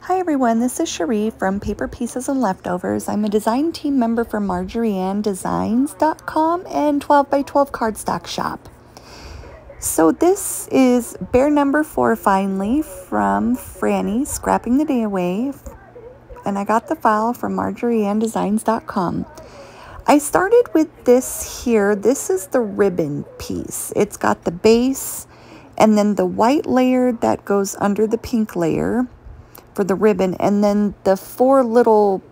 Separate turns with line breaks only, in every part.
Hi everyone, this is Cherie from Paper Pieces and Leftovers. I'm a design team member for Marjorie Ann Designs.com and 12 by 12 Cardstock Shop. So this is bear number 4 finally from Frannie, Scrapping the Day Away. And I got the file from Marjorie Ann Designs.com. I started with this here. This is the ribbon piece. It's got the base and then the white layer that goes under the pink layer for the ribbon, and then the 4 little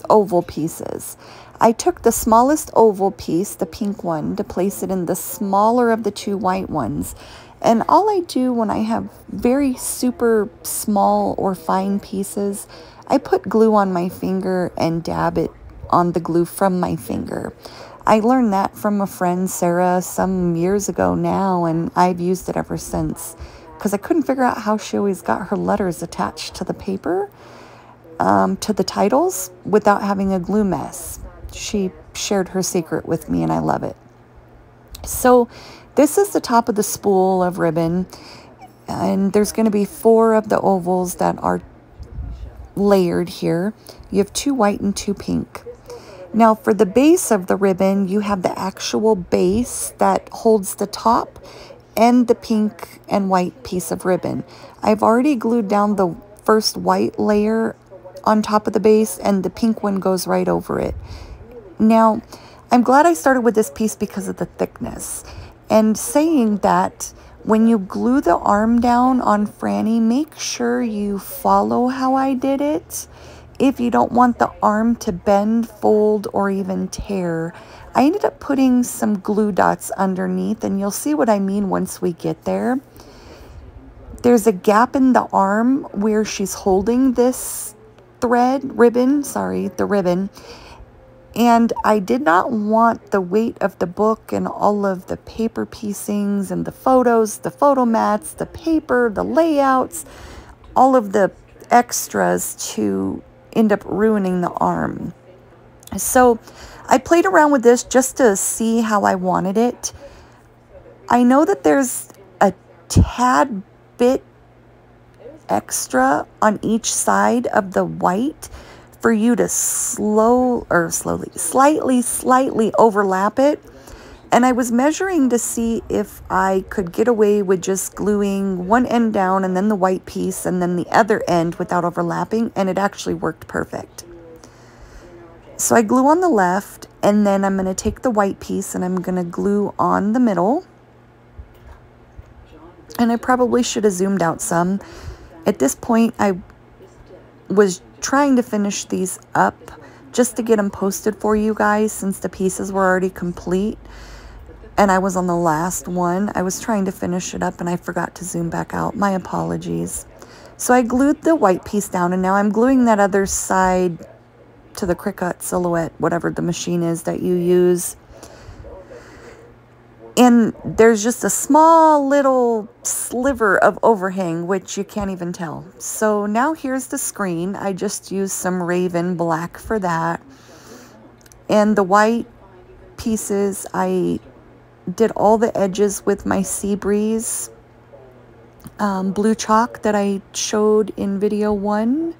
oval pieces. I took the smallest oval piece, the pink one, to place it in the smaller of the 2 white ones. And all I do when I have very super small or fine pieces, I put glue on my finger and dab it on the glue from my finger. I learned that from a friend, Sarah, some years ago now, and I've used it ever since, because I couldn't figure out how she always got her letters attached to the paper, to the titles, without having a glue mess. She shared her secret with me, and I love it. So this is the top of the spool of ribbon, and there's going to be 4 of the ovals that are layered here. You have 2 white and 2 pink. Now for the base of the ribbon, you have the actual base that holds the top and the pink and white piece of ribbon. I've already glued down the first white layer on top of the base, and the pink one goes right over it. Now, I'm glad I started with this piece because of the thickness. And saying that, when you glue the arm down on Frannie, make sure you follow how I did it. If you don't want the arm to bend, fold, or even tear, I ended up putting some glue dots underneath, and you'll see what I mean once we get there. There's a gap in the arm where she's holding this the ribbon, and I did not want the weight of the book and all of the paper piecings and the photos, the photo mats, the paper, the layouts, all of the extras to end up ruining the arm. So I played around with this just to see how I wanted it. I know that there's a tad bit extra on each side of the white for you to slightly overlap it. And I was measuring to see if I could get away with just gluing one end down and then the white piece and then the other end without overlapping, and it actually worked perfect. So I glue on the left, and then I'm going to take the white piece and I'm going to glue on the middle. And I probably should have zoomed out some. At this point, I was trying to finish these up just to get them posted for you guys, since the pieces were already complete. And I was on the last one. I was trying to finish it up and I forgot to zoom back out. My apologies. So I glued the white piece down, and now I'm gluing that other side to the cricut silhouette, whatever the machine is that you use. And there's just a small little sliver of overhang, which you can't even tell. So now here's the screen. I just used some Raven black for that. And the white pieces, I did all the edges with my Sea Breeze blue chalk that I showed in video 1.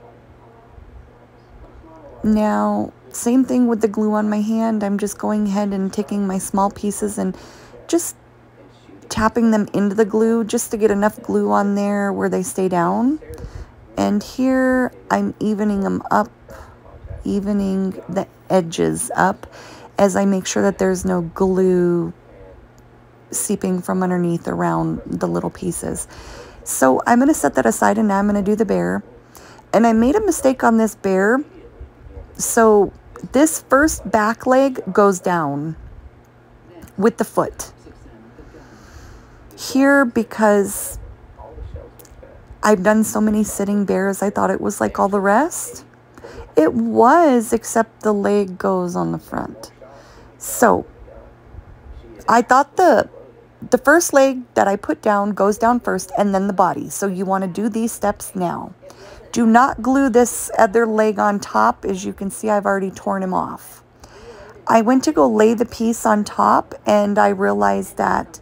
Now, same thing with the glue on my hand. I'm just going ahead and taking my small pieces and just tapping them into the glue just to get enough glue on there where they stay down. And here I'm evening them up, evening the edges up as I make sure that there's no glue seeping from underneath around the little pieces. So I'm going to set that aside, and now I'm going to do the bear. And I made a mistake on this bear. So this first back leg goes down with the foot. Here, because I've done so many sitting bears, I thought it was like all the rest. It was, except the leg goes on the front. So I thought the first leg that I put down goes down first, and then the body. So you want to do these steps now. Do not glue this other leg on top. As you can see, I've already torn him off. I went to go lay the piece on top, and I realized that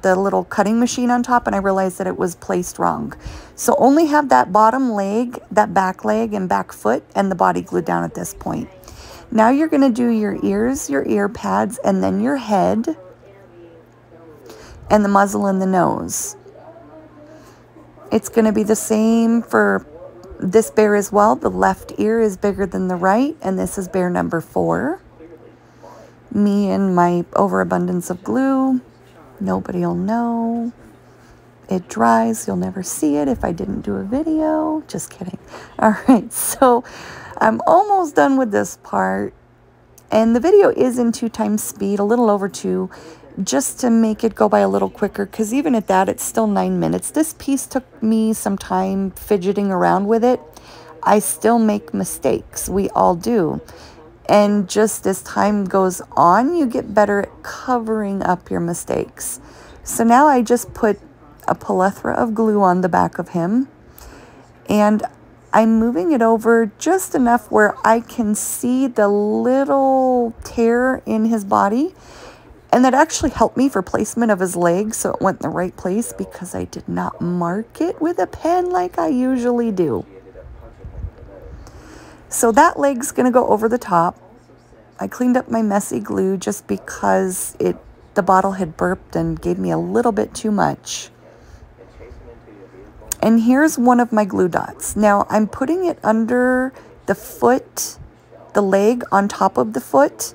the little cutting machine on top, and I realized that it was placed wrong. So only have that bottom leg, that back leg and back foot, and the body glued down at this point. Now you're going to do your ears, your ear pads, and then your head, and the muzzle and the nose. It's going to be the same for this bear as well. The left ear is bigger than the right, and this is bear number 4. Me and my overabundance of glue. Nobody will know. It dries. You'll never see it if I didn't do a video. Just kidding. All right, so I'm almost done with this part. And the video is in 2 times speed, a little over 2, just to make it go by a little quicker, because even at that, it's still 9 minutes. This piece took me some time fidgeting around with it. I still make mistakes. We all do. And just as time goes on, you get better at covering up your mistakes. So now I just put a plethora of glue on the back of him, and I'm moving it over just enough where I can see the little tear in his body. And that actually helped me for placement of his leg, so it went in the right place because I did not mark it with a pen like I usually do. So that leg's going to go over the top. I cleaned up my messy glue just because the bottle had burped and gave me a little bit too much. And here's one of my glue dots. Now I'm putting it under the foot, the leg on top of the foot.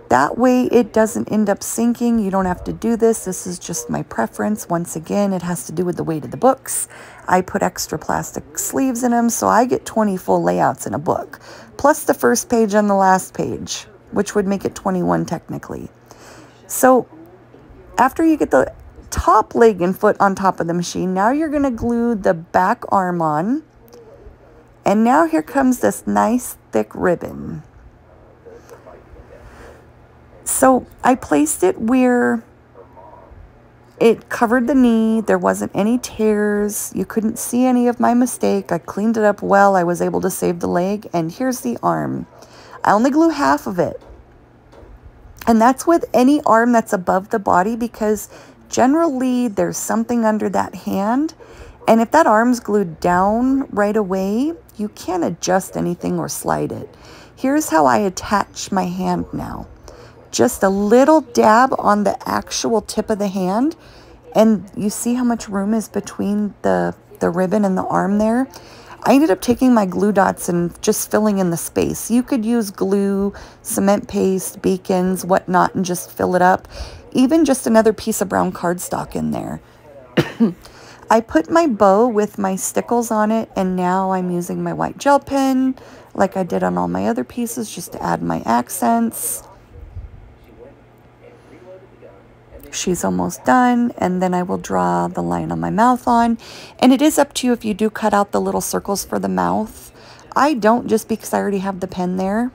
That way it doesn't end up sinking. You don't have to do this. This is just my preference. Once again, it has to do with the weight of the books. I put extra plastic sleeves in them, so I get 20 full layouts in a book, plus the first page and the last page, which would make it 21 technically. So after you get the top leg and foot on top of the machine, now you're going to glue the back arm on. And now here comes this nice thick ribbon. So I placed it where it covered the knee. There wasn't any tears. You couldn't see any of my mistake. I cleaned it up well. I was able to save the leg. And here's the arm. I only glue half of it. And that's with any arm that's above the body, because generally there's something under that hand. And if that arm's glued down right away, you can't adjust anything or slide it. Here's how I attach my hand now. Just a little dab on the actual tip of the hand. And you see how much room is between the ribbon and the arm there? I ended up taking my glue dots and just filling in the space. You could use glue, cement paste, beacons, whatnot, and just fill it up. Even just another piece of brown cardstock in there. I put my bow with my stickles on it, and now I'm using my white gel pen like I did on all my other pieces, just to add my accents. She's almost done, and then I will draw the line on my mouth on. And it is up to you if you do cut out the little circles for the mouth. I don't, just because I already have the pen there.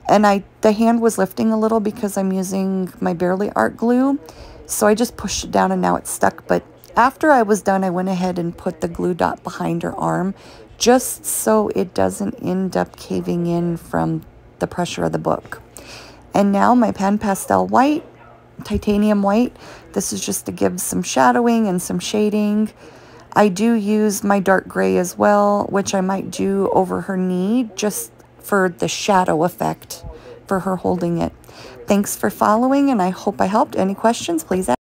And the hand was lifting a little because I'm using my Barely Art glue. So I just pushed it down and now it's stuck. But after I was done, I went ahead and put the glue dot behind her arm, just so it doesn't end up caving in from the pressure of the book. And now my pan pastel white, titanium white. This is just to give some shadowing and some shading. I do use my dark gray as well, which I might do over her knee just for the shadow effect for her holding it. Thanks for following, and I hope I helped. Any questions, please ask.